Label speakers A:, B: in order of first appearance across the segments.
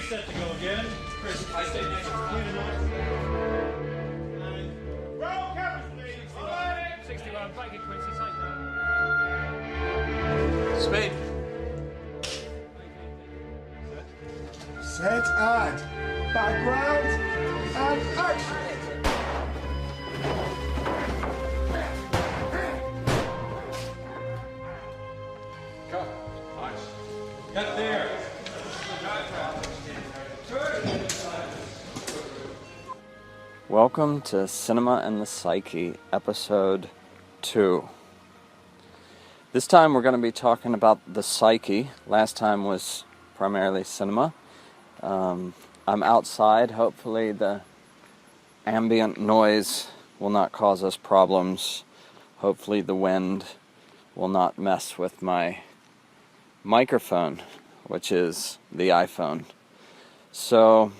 A: set to go again. Chris, I stay next to you tonight. Roll cameras, please. 61, thank you, Quincy. Take that. Speed.
B: Set and background and action.
A: Cut. Nice. Cut there.
C: Welcome to Cinema and the Psyche, Episode 2. This time we're going to be talking about the psyche. Last time was primarily cinema. I'm outside. Hopefully the ambient noise will not cause us problems. Hopefully the wind will not mess with my microphone, which is the iPhone. So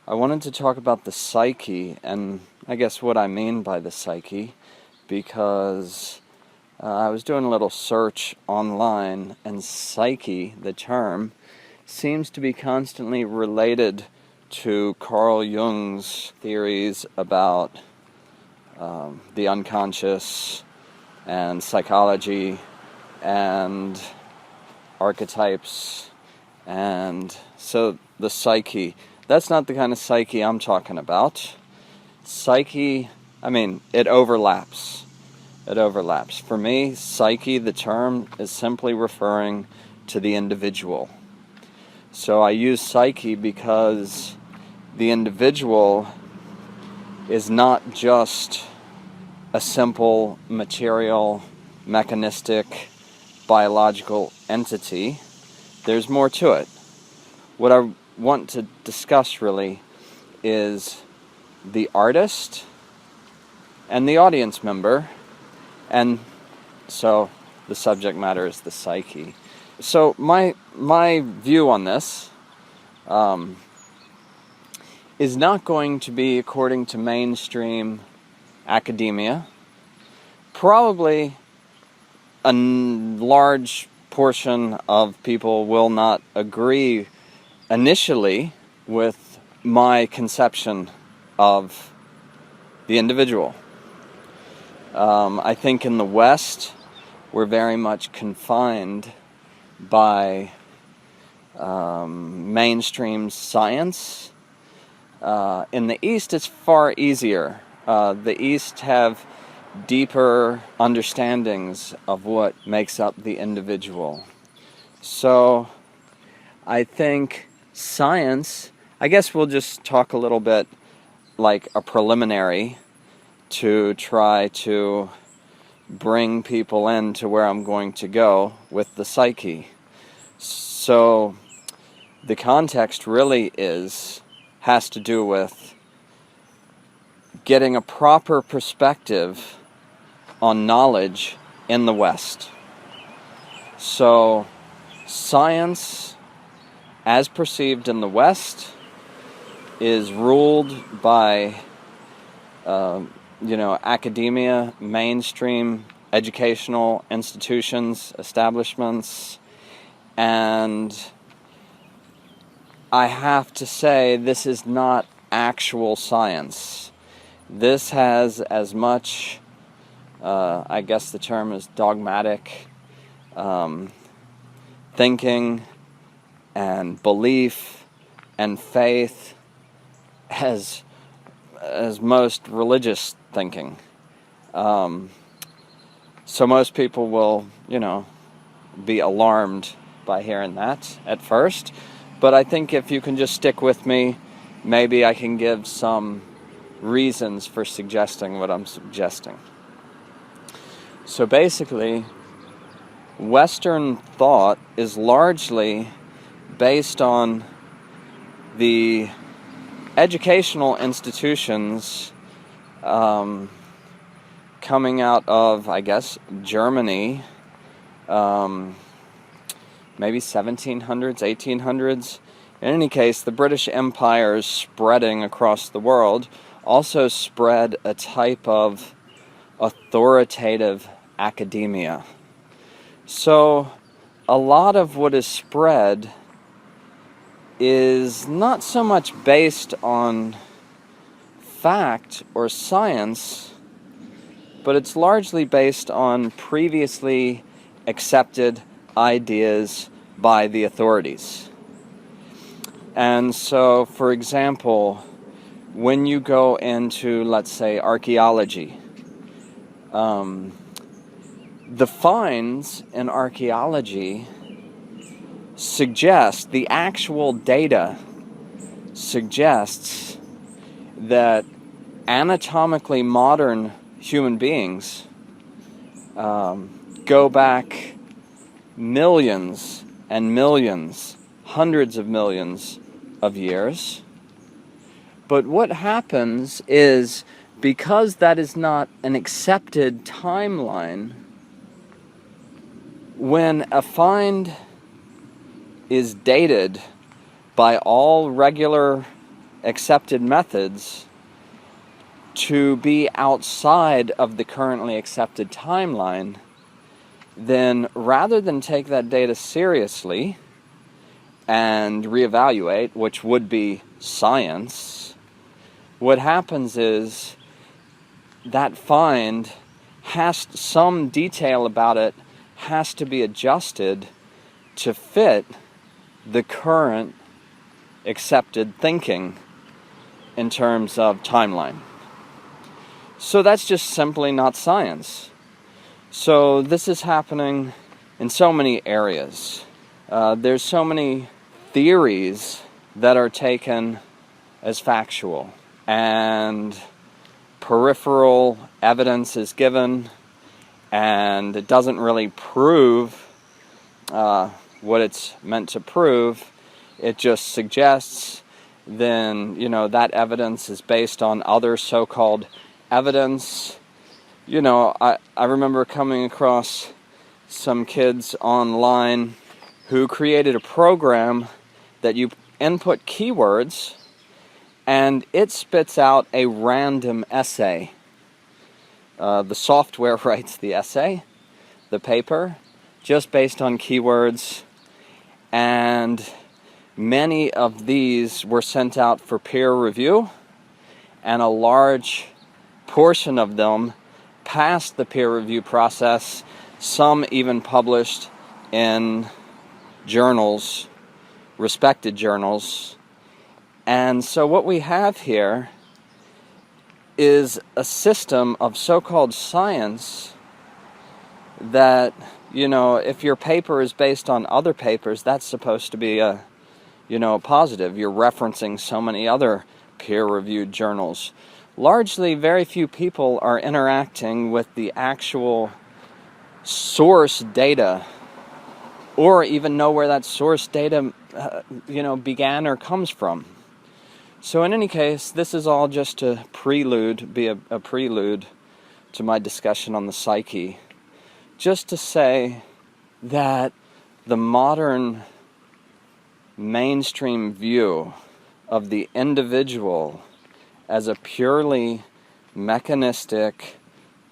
C: I wanted to talk about the psyche, and I guess what I mean by the psyche, because I was doing a little search online, and psyche, the term, seems to be constantly related to Carl Jung's theories about the unconscious and psychology and archetypes, and so the psyche. That's not the kind of psyche I'm talking about. Psyche, it overlaps. It overlaps. For me, psyche, the term, is simply referring to the individual. So I use psyche because the individual is not just a simple material, mechanistic, biological entity. There's more to it. What I want to discuss really is the artist and the audience member, and so the subject matter is the psyche. So my view on this is not going to be according to mainstream academia. Probably a large portion of people will not agree initially with my conception of the individual. I think in the West, we're very much confined by mainstream science. In the East, it's far easier. The East have deeper understandings of what makes up the individual. So I think science, I guess we'll just talk a little bit like a preliminary to try to bring people into where I'm going to go with the psyche. So the context really has to do with getting a proper perspective on knowledge in the West. So science, as perceived in the West, is ruled by academia, mainstream educational institutions, establishments, and I have to say this is not actual science. This has as much, I guess the term is dogmatic thinking and belief and faith as most religious thinking. So most people will, be alarmed by hearing that at first. But I think if you can just stick with me, maybe I can give some reasons for suggesting what I'm suggesting. So basically, Western thought is largely based on the educational institutions coming out of, I guess, Germany, maybe 1700s, 1800s. In any case, the British Empire is spreading across the world, also spread a type of authoritative academia. So a lot of what is spread is not so much based on fact or science, but it's largely based on previously accepted ideas by the authorities. And so, for example, when you go into, let's say, archaeology, the finds in archaeology suggest, the actual data suggests that anatomically modern human beings go back millions and millions, hundreds of millions of years. But what happens is, because that is not an accepted timeline, when a find is dated by all regular accepted methods to be outside of the currently accepted timeline, then rather than take that data seriously and reevaluate, which would be science, what happens is that find has, some detail about it has to be adjusted to fit the current accepted thinking in terms of timeline. So that's just simply not science. So this is happening in so many areas. There's so many theories that are taken as factual, and peripheral evidence is given, and it doesn't really prove what it's meant to prove. It just suggests, then, that evidence is based on other so-called evidence. I remember coming across some kids online who created a program that you input keywords and it spits out a random essay. The software writes the essay, the paper, just based on keywords, and many of these were sent out for peer review, and a large portion of them passed the peer review process, some even published in journals, respected journals. And so what we have here is a system of so-called science that, if your paper is based on other papers, that's supposed to be a positive. You're referencing so many other peer-reviewed journals. Largely, very few people are interacting with the actual source data, or even know where that source data, began or comes from. So in any case, this is all just a prelude to my discussion on the psyche. Just to say that the modern mainstream view of the individual as a purely mechanistic,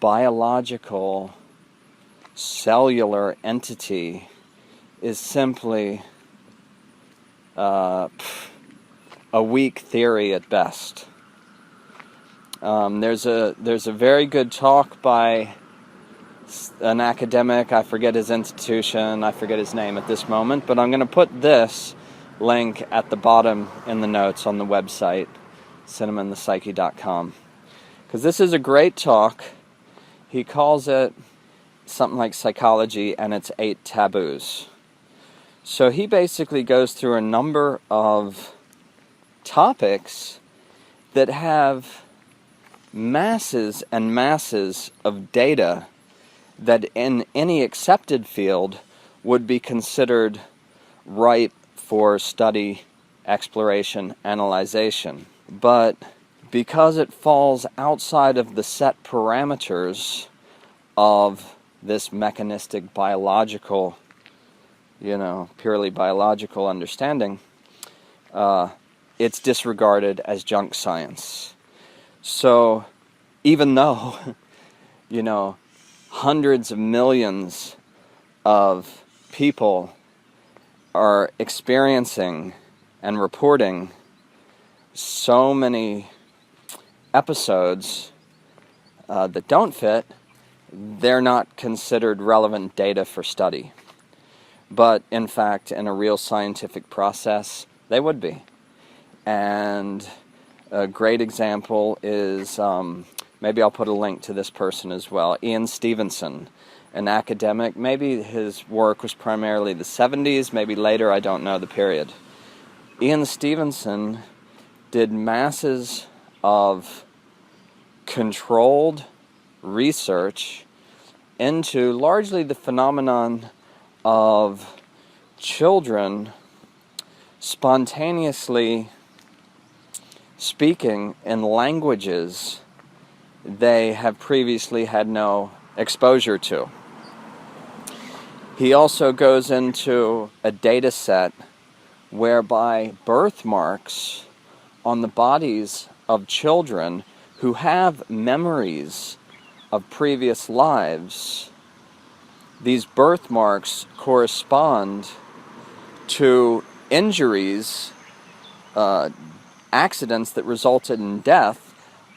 C: biological, cellular entity is simply a weak theory at best. There's a very good talk by an academic. I forget his institution, I forget his name at this moment, but I'm going to put this link at the bottom in the notes on the website, cinemaandthepsyche.com, because this is a great talk. He calls it something like Psychology and its 8 Taboos. So he basically goes through a number of topics that have masses and masses of data that in any accepted field would be considered ripe for study, exploration, analyzation. But because it falls outside of the set parameters of this mechanistic, biological, purely biological understanding, it's disregarded as junk science. So even though, hundreds of millions of people are experiencing and reporting so many episodes that don't fit, they're not considered relevant data for study. But in fact, in a real scientific process, they would be. And a great example is, maybe I'll put a link to this person as well, Ian Stevenson, an academic. Maybe his work was primarily the 70s, maybe later, I don't know the period. Ian Stevenson did masses of controlled research into largely the phenomenon of children spontaneously speaking in languages they have previously had no exposure to. He also goes into a data set whereby birthmarks on the bodies of children who have memories of previous lives, these birthmarks correspond to injuries, accidents that resulted in death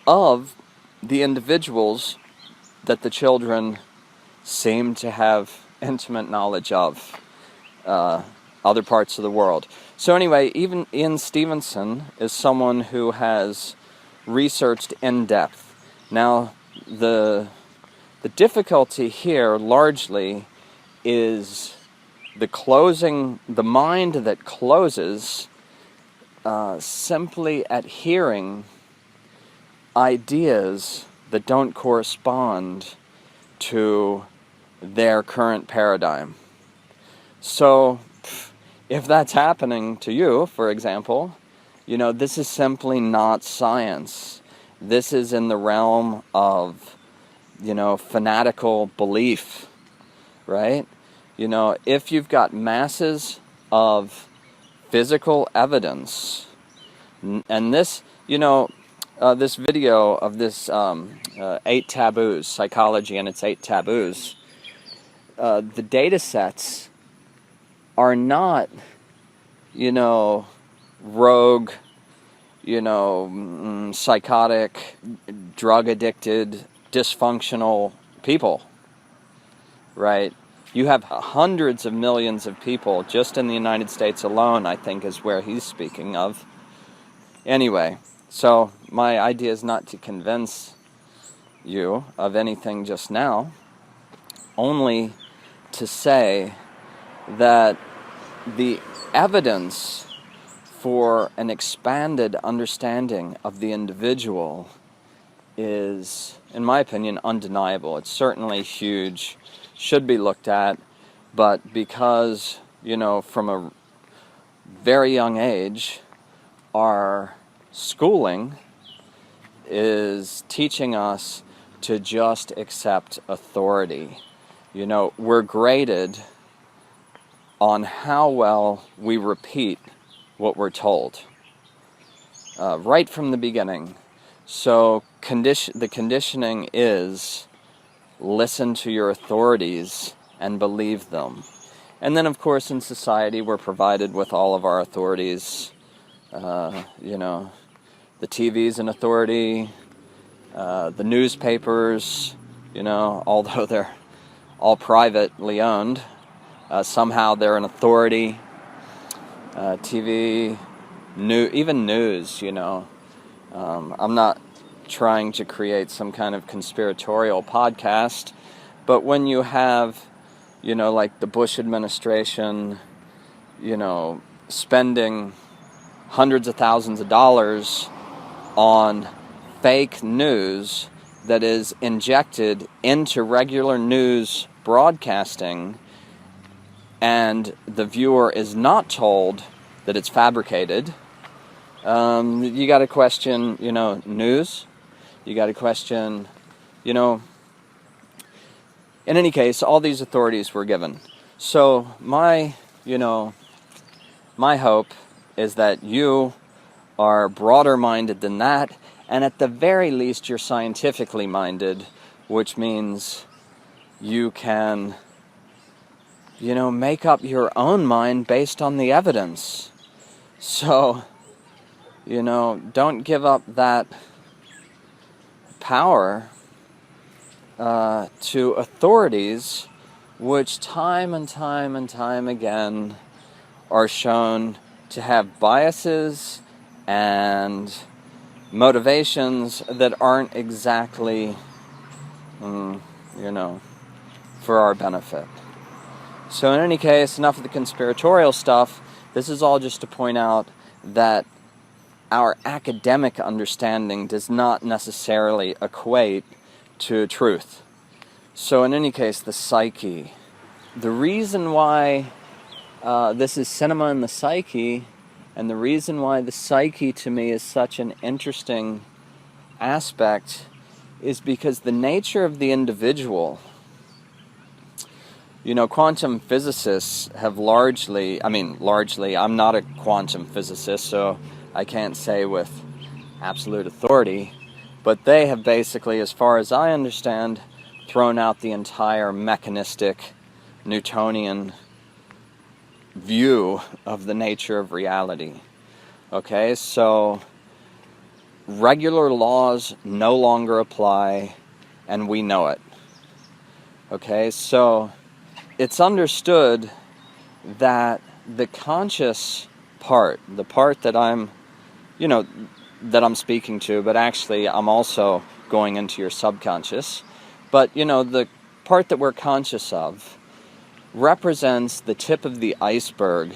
C: of the individuals that the children seem to have intimate knowledge of, other parts of the world. So anyway, even Ian Stevenson is someone who has researched in depth. Now, the difficulty here largely is the mind that closes simply at hearing ideas that don't correspond to their current paradigm. So, if that's happening to you, for example, this is simply not science. This is in the realm of, fanatical belief, right? If you've got masses of physical evidence, and this, this video of this 8 taboos, psychology and its 8 taboos, the data sets are not, rogue, psychotic, drug-addicted, dysfunctional people, right? You have hundreds of millions of people just in the United States alone, I think, is where he's speaking of. Anyway, so my idea is not to convince you of anything just now, only to say that the evidence for an expanded understanding of the individual is, in my opinion, undeniable. It's certainly huge, should be looked at, but because, from a very young age, our schooling is teaching us to just accept authority. We're graded on how well we repeat what we're told, right from the beginning. So the conditioning is listen to your authorities and believe them. And then, of course, in society, we're provided with all of our authorities. The TV's an authority, the newspapers, although they're all privately owned, somehow they're an authority. TV, even news, I'm not trying to create some kind of conspiratorial podcast, but when you have, like the Bush administration, spending hundreds of thousands of dollars on fake news that is injected into regular news broadcasting, and the viewer is not told that it's fabricated, you got to question, news. You got to question, in any case, all these authorities were given. So my hope is that you are broader minded than that, and at the very least you're scientifically minded, which means you can, make up your own mind based on the evidence. So, don't give up that power to authorities which time and time and time again are shown to have biases and motivations that aren't exactly, for our benefit. So in any case, enough of the conspiratorial stuff. This is all just to point out that our academic understanding does not necessarily equate to truth. So in any case, the psyche. The reason why this is cinema and the psyche, and the reason why the psyche to me is such an interesting aspect, is because the nature of the individual. Quantum physicists have largely, I'm not a quantum physicist, so I can't say with absolute authority, but they have basically, as far as I understand, thrown out the entire mechanistic Newtonian view of the nature of reality. Okay, so regular laws no longer apply, and we know it. Okay, so it's understood that the conscious part, the part that I'm speaking to, but actually I'm also going into your subconscious, but the part that we're conscious of represents the tip of the iceberg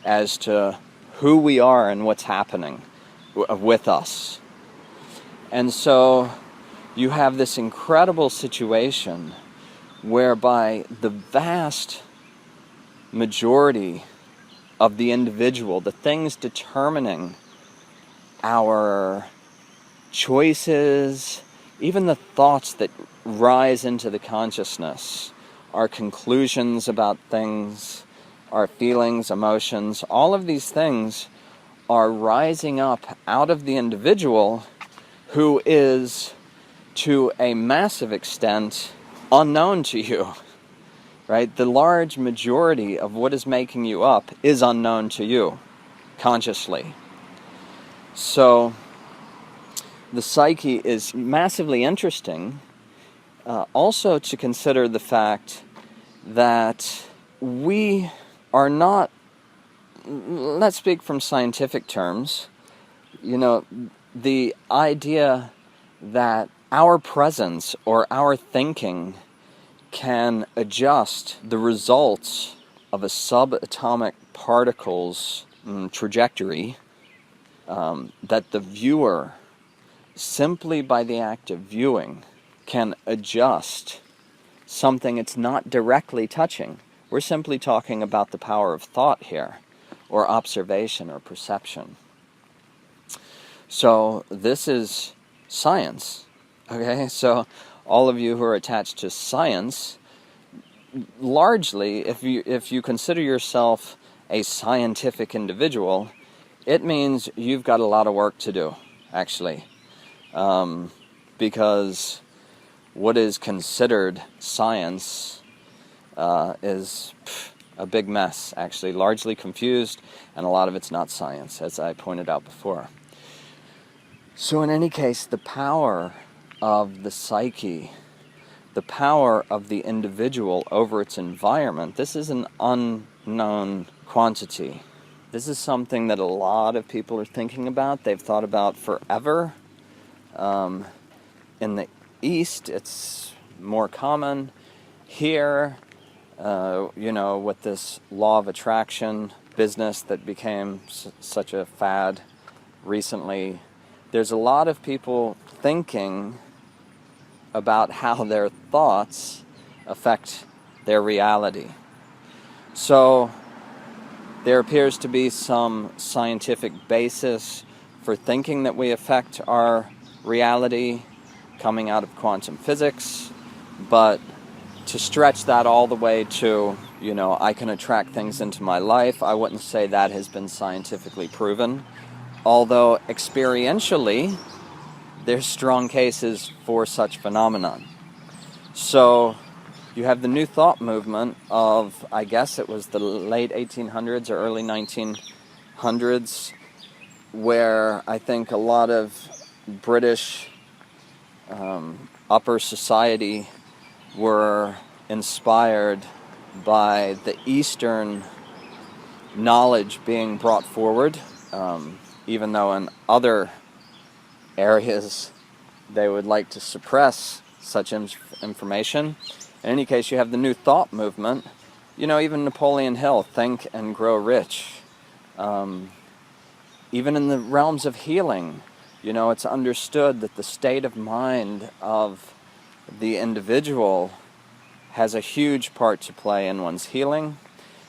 C: as to who we are and what's happening with us. And so you have this incredible situation whereby the vast majority of the individual, the things determining our choices, even the thoughts that rise into the consciousness, our conclusions about things, our feelings, emotions, all of these things are rising up out of the individual who is, to a massive extent, unknown to you, right? The large majority of what is making you up is unknown to you, consciously. So, the psyche is massively interesting, also to consider the fact that we are not, let's speak from scientific terms, the idea that our presence or our thinking can adjust the results of a subatomic particle's trajectory, that the viewer, simply by the act of viewing, can adjust something it's not directly touching. We're simply talking about the power of thought here, or observation or perception. So this is science. Okay, so all of you who are attached to science, largely, if you consider yourself a scientific individual, it means you've got a lot of work to do, actually. Because what is considered science is a big mess, actually, largely confused, and a lot of it's not science, as I pointed out before. So in any case, the power of the psyche, the power of the individual over its environment, this is an unknown quantity. This is something that a lot of people are thinking about. They've thought about forever. In the East, it's more common. Here, with this law of attraction business that became such a fad recently, there's a lot of people thinking about how their thoughts affect their reality. So there appears to be some scientific basis for thinking that we affect our reality coming out of quantum physics, but to stretch that all the way to, I can attract things into my life, I wouldn't say that has been scientifically proven. Although experientially, there's strong cases for such phenomenon. So you have the New Thought movement of, I guess it was the late 1800s or early 1900s, 1800s, where I think a lot of British upper society were inspired by the Eastern knowledge being brought forward, even though in other areas they would like to suppress such information. In any case, you have the New Thought movement. You know, even Napoleon Hill, Think and Grow Rich. Even in the realms of healing, you know, it's understood that the state of mind of the individual has a huge part to play in one's healing.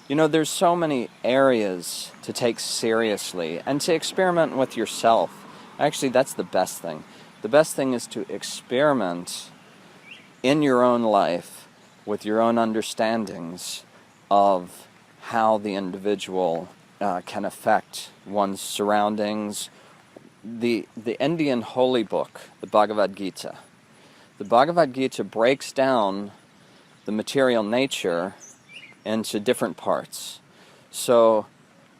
C: You know, there's so many areas to take seriously and to experiment with yourself. Actually, that's the best thing. The best thing is to experiment in your own life with your own understandings of how the individual can affect one's surroundings. The Indian holy book, the Bhagavad Gita. The Bhagavad Gita breaks down the material nature into different parts. So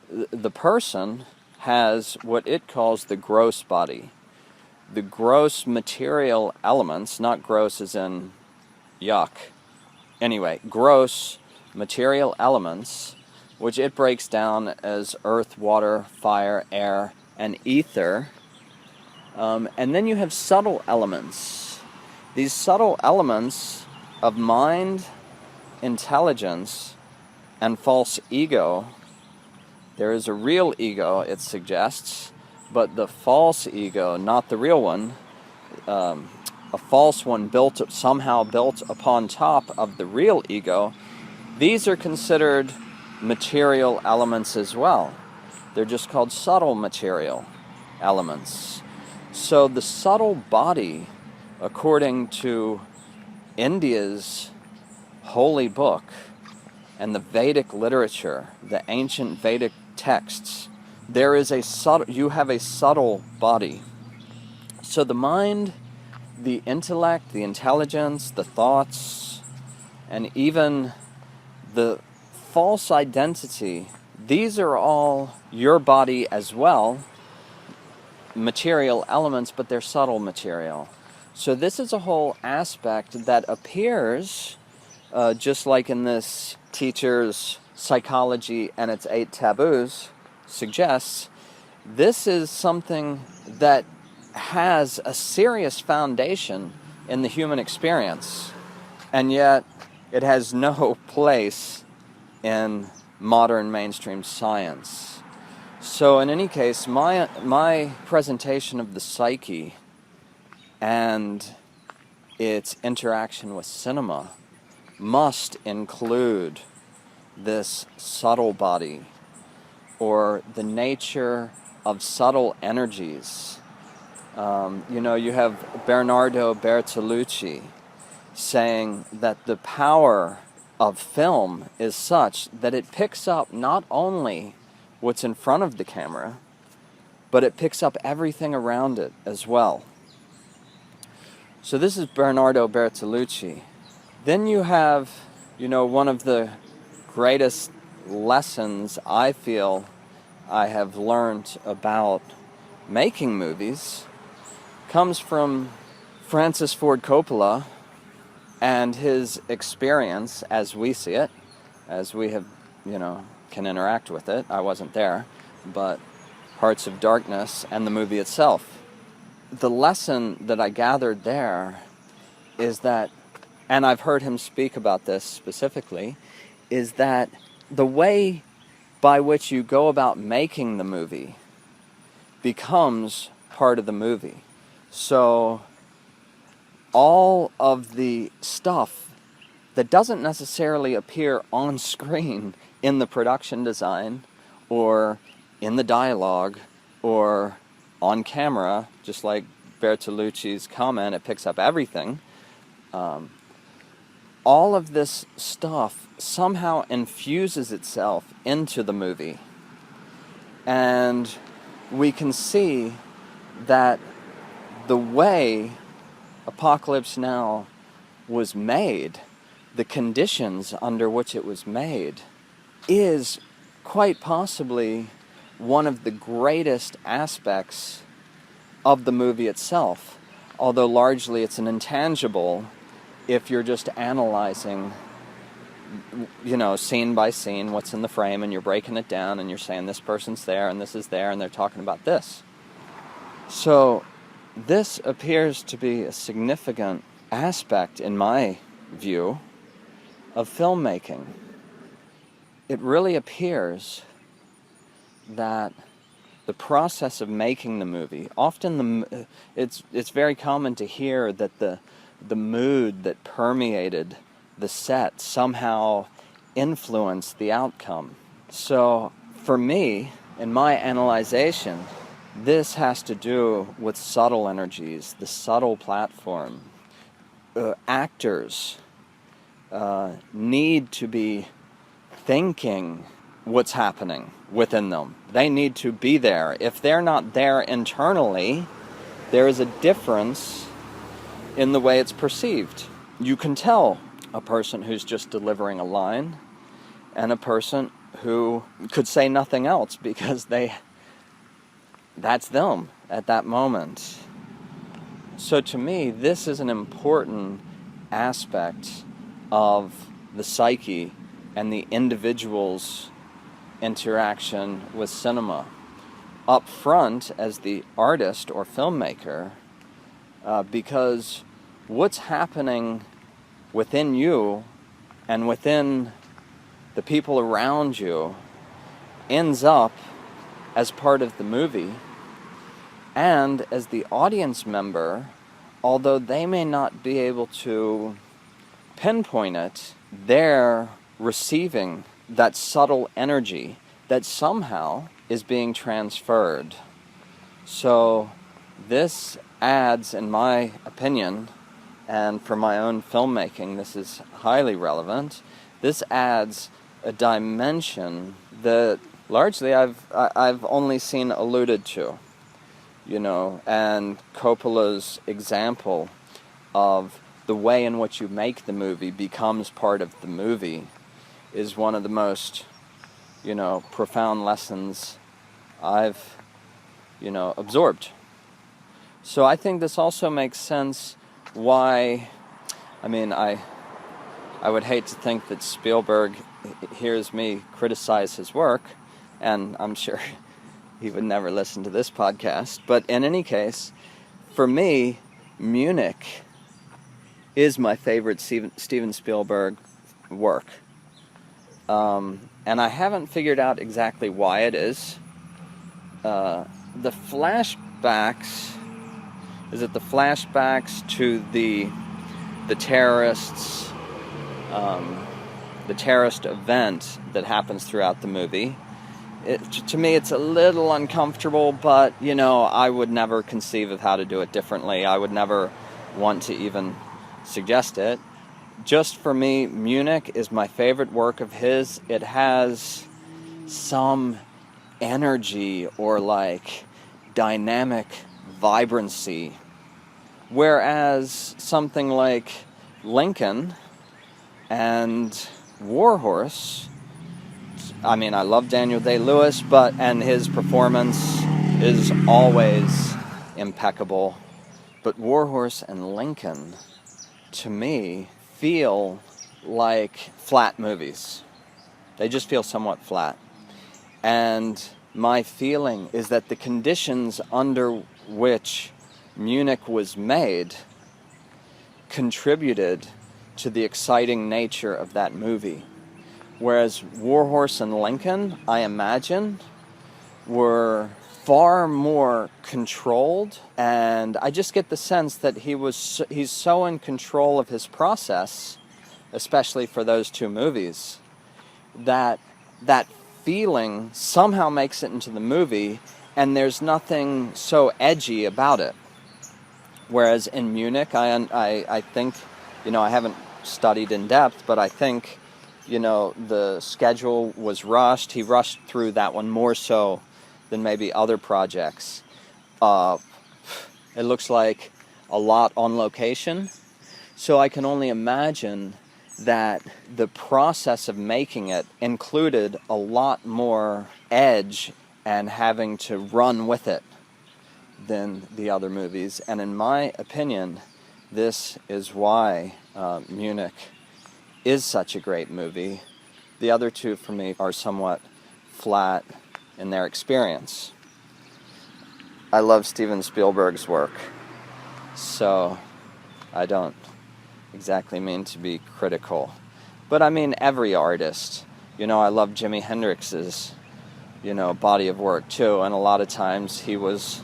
C: the person has what it calls the gross body. The gross material elements, not gross as in yuck. Anyway, gross material elements, which it breaks down as earth, water, fire, air, and ether. And then you have subtle elements. These subtle elements of mind, intelligence, and false ego. There is a real ego, it suggests, but the false ego, not the real one, a false one somehow built upon top of the real ego, these are considered material elements as well. They're just called subtle material elements. So the subtle body, according to India's holy book and the Vedic literature, the ancient Vedic texts, you have a subtle body. So the mind, the intellect, the intelligence, the thoughts, and even the false identity, these are all your body as well, material elements, but they're subtle material. So this is a whole aspect that appears, just like in this teacher's Psychology and its 8 Taboos suggests, this is something that has a serious foundation in the human experience, and yet it has no place in modern mainstream science. So in any case, my presentation of the psyche and its interaction with cinema must include this subtle body, or the nature of subtle energies. You have Bernardo Bertolucci saying that the power of film is such that it picks up not only what's in front of the camera, but it picks up everything around it as well. So this is Bernardo Bertolucci. Then you have, one of the greatest lessons I feel I have learned about making movies comes from Francis Ford Coppola and his experience as we see it, as we have, can interact with it. I wasn't there, but Hearts of Darkness and the movie itself. The lesson that I gathered there is that, and I've heard him speak about this specifically, is that the way by which you go about making the movie becomes part of the movie. So all of the stuff that doesn't necessarily appear on screen in the production design or in the dialogue or on camera, just like Bertolucci's comment, it picks up everything. All of this stuff somehow infuses itself into the movie. And we can see that the way Apocalypse Now was made, the conditions under which it was made, is quite possibly one of the greatest aspects of the movie itself, although largely it's an intangible if you're just analyzing, scene by scene, what's in the frame, and you're breaking it down, and you're saying this person's there, and this is there, and they're talking about this. So this appears to be a significant aspect, in my view, of filmmaking. It really appears that the process of making the movie, often it's very common to hear that the mood that permeated the set somehow influenced the outcome. So for me, in my analyzation, this has to do with subtle energies, the subtle platform. Actors need to be thinking what's happening within them. They need to be there. If they're not there internally, there is a difference in the way it's perceived. You can tell a person who's just delivering a line and a person who could say nothing else because that's them at that moment. So to me, this is an important aspect of the psyche and the individual's interaction with cinema. Up front, as the artist or filmmaker, because what's happening within you and within the people around you ends up as part of the movie, and as the audience member, although they may not be able to pinpoint it, they're receiving that subtle energy that somehow is being transferred. So this adds, in my opinion, and for my own filmmaking, this is highly relevant, this adds a dimension that largely I've only seen alluded to, and Coppola's example of the way in which you make the movie becomes part of the movie is one of the most, profound lessons I've, absorbed. So I think this also makes sense why, I would hate to think that Spielberg hears me criticize his work, and I'm sure he would never listen to this podcast, but in any case, for me, Munich is my favorite Steven Spielberg work. And I haven't figured out exactly why it is. The flashbacks, is it the flashbacks to the terrorists, the terrorist event that happens throughout the movie? To me, it's a little uncomfortable, but, I would never conceive of how to do it differently. I would never want to even suggest it. Just for me, Munich is my favorite work of his. It has some energy or dynamic vibrancy, whereas something like Lincoln and Warhorse, I love Daniel Day-Lewis, and his performance is always impeccable, but Warhorse and Lincoln, to me, feel like flat movies. They just feel somewhat flat. And my feeling is that the conditions under which Munich was made contributed to the exciting nature of that movie. Whereas Warhorse and Lincoln, I imagine, were far more controlled, and I just get the sense that he's so in control of his process, especially for those two movies, that feeling somehow makes it into the movie, and there's nothing so edgy about it. Whereas in Munich, I think, I haven't studied in depth, but I think, the schedule was rushed. He rushed through that one more so than maybe other projects. It looks like a lot on location, so I can only imagine that the process of making it included a lot more edge and having to run with it than the other movies. And in my opinion, this is why Munich is such a great movie. The other two for me are somewhat flat in their experience. I love Steven Spielberg's work, so I don't exactly mean to be critical. But I mean every artist. I love Jimi Hendrix's, body of work too, and a lot of times he was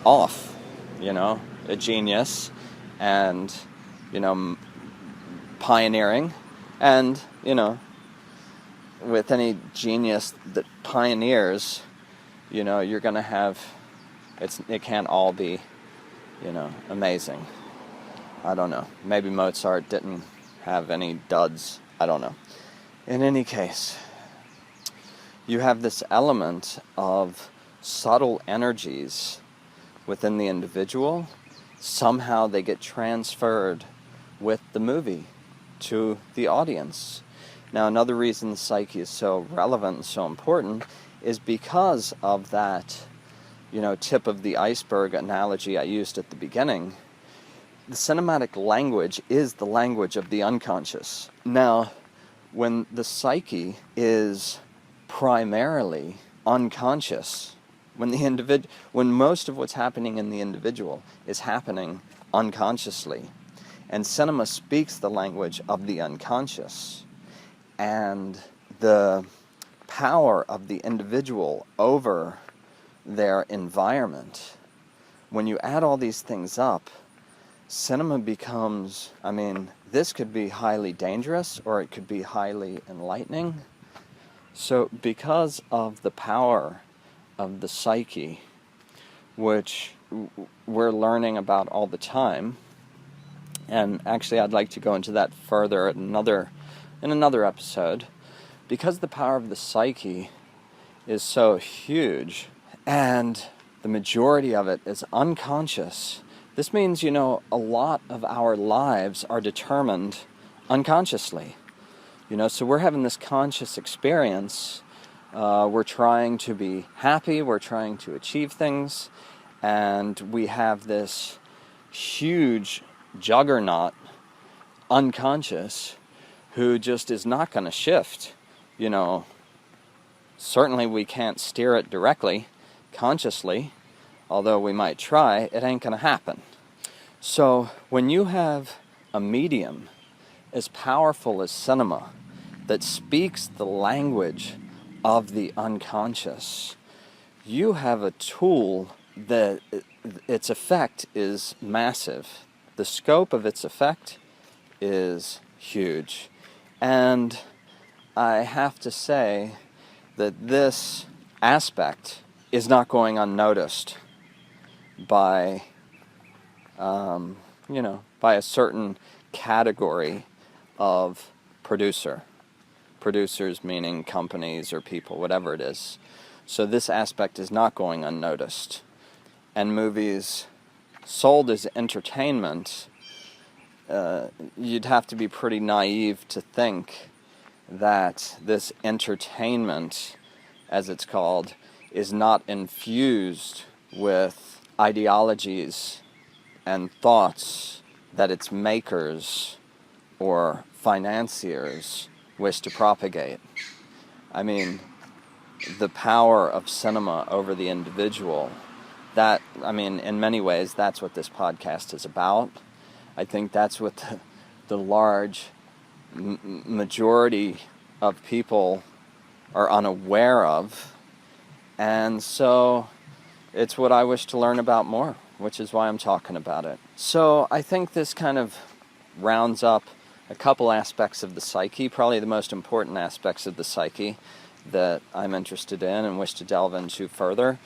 C: off, a genius, and, pioneering, and, with any genius that pioneers, you're going to have, it can't all be, amazing. I don't know. Maybe Mozart didn't have any duds. I don't know. In any case, you have this element of subtle energies within the individual. Somehow they get transferred with the movie to the audience. Now, another reason the Psyche is so relevant and so important is because of that, tip of the iceberg analogy I used at the beginning. The cinematic language is the language of the unconscious. Now, when the psyche is primarily unconscious, when most of what's happening in the individual is happening unconsciously, and cinema speaks the language of the unconscious, and the power of the individual over their environment, when you add all these things up, cinema becomes, this could be highly dangerous or it could be highly enlightening. So because of the power of the psyche, which we're learning about all the time, and actually I'd like to go into that further in another episode, because the power of the psyche is so huge and the majority of it is unconscious. This means, a lot of our lives are determined unconsciously. So we're having this conscious experience. We're trying to be happy. We're trying to achieve things. And we have this huge juggernaut, unconscious, who just is not going to shift. Certainly we can't steer it directly, consciously. Although we might try, it ain't going to happen. So when you have a medium as powerful as cinema that speaks the language of the unconscious, you have a tool that its effect is massive. The scope of its effect is huge. And I have to say that this aspect is not going unnoticed by a certain category of producers meaning companies or people, whatever it is. So this aspect is not going unnoticed. And movies sold as entertainment, you'd have to be pretty naive to think that this entertainment, as it's called, is not infused with ideologies and thoughts that its makers or financiers wish to propagate. The power of cinema over the individual, in many ways, that's what this podcast is about. I think that's what the large majority of people are unaware of. And so it's what I wish to learn about more, which is why I'm talking about it. So I think this kind of rounds up a couple aspects of the psyche, probably the most important aspects of the psyche that I'm interested in and wish to delve into further.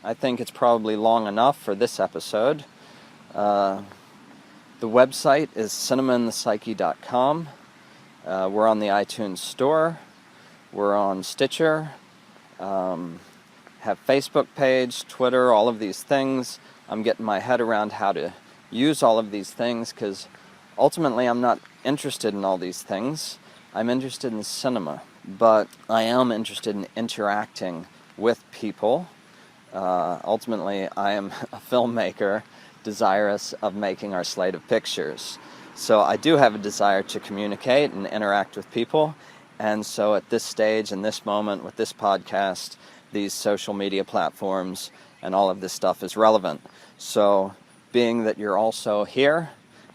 C: I think it's probably long enough for this episode. The website is cinemaandthepsyche.com. We're on the iTunes Store. We're on Stitcher. Have Facebook page, Twitter, all of these things. I'm getting my head around how to use all of these things because ultimately I'm not interested in all these things. I'm interested in cinema, but I am interested in interacting with people. Ultimately, I am a filmmaker desirous of making our slate of pictures. So I do have a desire to communicate and interact with people. And so at this stage, in this moment, with this podcast, these social media platforms and all of this stuff is relevant. So being that you're also here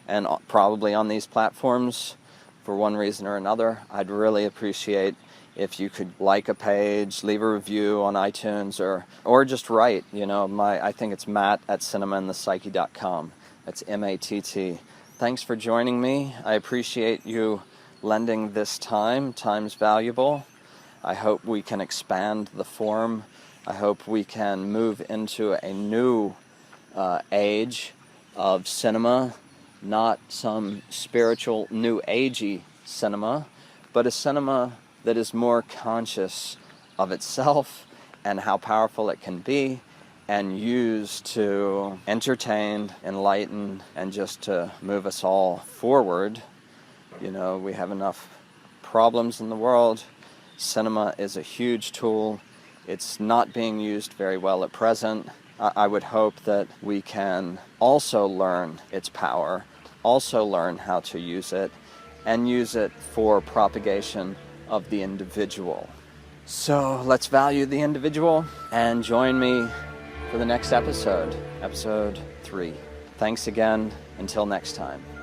C: and probably on these platforms for one reason or another, I'd really appreciate if you could like a page, leave a review on iTunes, or just write. I think it's matt@cinemaandthepsyche.com. That's MATT. Thanks for joining me. I appreciate you lending this time. Time's valuable. I hope we can expand the form. I hope we can move into a new age of cinema, not some spiritual new agey cinema, but a cinema that is more conscious of itself and how powerful it can be, and used to entertain, enlighten, and just to move us all forward. We have enough problems in the world. Cinema is a huge tool. It's not being used very well at present. I would hope that we can also learn its power, also learn how to use it, and use it for propagation of the individual. So let's value the individual, and join me for the next episode 3. Thanks again. Until next time.